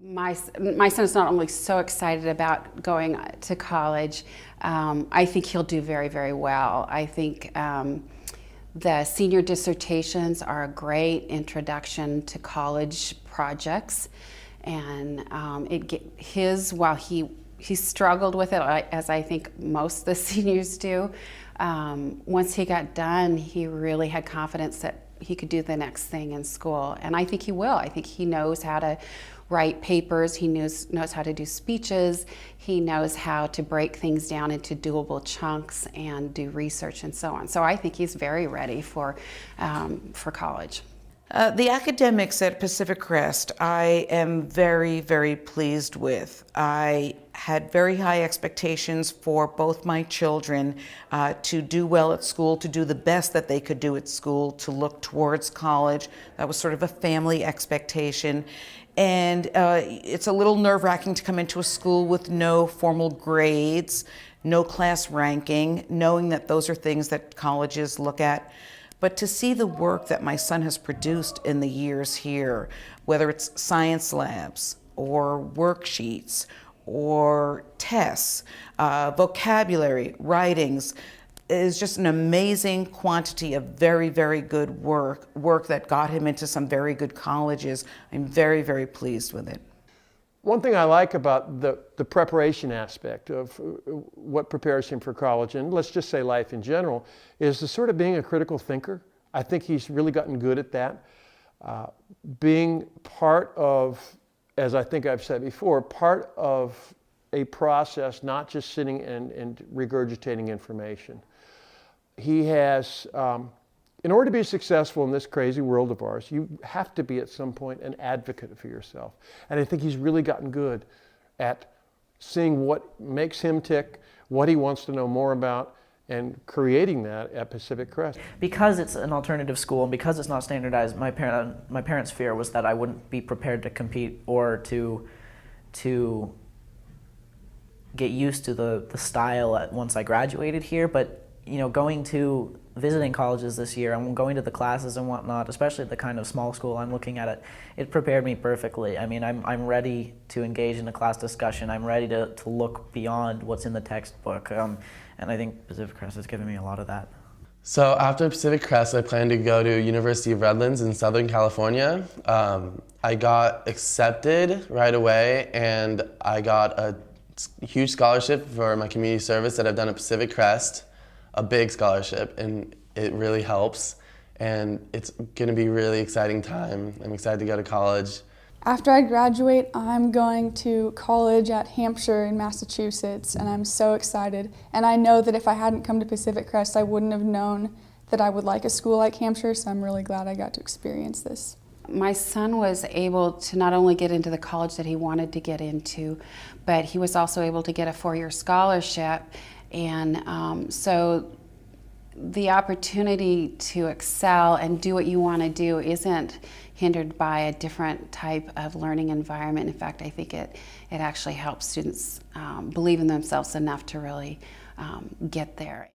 My son is not only so excited about going to college, I think he'll do very, very well. I think the senior dissertations are a great introduction to college projects, and while he struggled with it, as I think most of the seniors do, once he got done, he really had confidence that he could do the next thing in school, and I think he will. I think he knows how to write papers, he knows how to do speeches, he knows how to break things down into doable chunks and do research and so on. So I think he's very ready for college. The academics at Pacific Crest, I am very, very pleased with. I had very high expectations for both my children to do well at school, to do the best that they could do at school, to look towards college. That was sort of a family expectation. And it's a little nerve-wracking to come into a school with no formal grades, no class ranking, knowing that those are things that colleges look at. But to see the work that my son has produced in the years here, whether it's science labs or worksheets or tests, vocabulary, writings, is just an amazing quantity of very, very good work that got him into some very good colleges. I'm very, very pleased with it. One thing I like about the preparation aspect of what prepares him for college, and let's just say life in general, is the sort of being a critical thinker. I think he's really gotten good at that. Being part of, as I think I've said before, part of a process, not just sitting and regurgitating information. He has, in order to be successful in this crazy world of ours, you have to be at some point an advocate for yourself. And I think he's really gotten good at seeing what makes him tick, what he wants to know more about, and creating that at Pacific Crest. Because it's an alternative school and because it's not standardized, my parents' fear was that I wouldn't be prepared to compete or to get used to the style once I graduated here. But you know, visiting colleges this year and going to the classes and whatnot, especially the kind of small school I'm looking at, it prepared me perfectly. I mean, I'm ready to engage in a class discussion. I'm ready to look beyond what's in the textbook. And I think Pacific Crest has given me a lot of that. So after Pacific Crest, I plan to go to University of Redlands in Southern California. I got accepted right away, and I got a huge scholarship for my community service that I've done at Pacific Crest. A big scholarship, and it really helps, and it's going to be a really exciting time. I'm excited to go to college. After I graduate, I'm going to college at Hampshire in Massachusetts, and I'm so excited. And I know that if I hadn't come to Pacific Crest, I wouldn't have known that I would like a school like Hampshire, so I'm really glad I got to experience this. My son was able to not only get into the college that he wanted to get into, but he was also able to get a 4-year scholarship. And so the opportunity to excel and do what you want to do isn't hindered by a different type of learning environment. In fact, I think it actually helps students believe in themselves enough to really get there.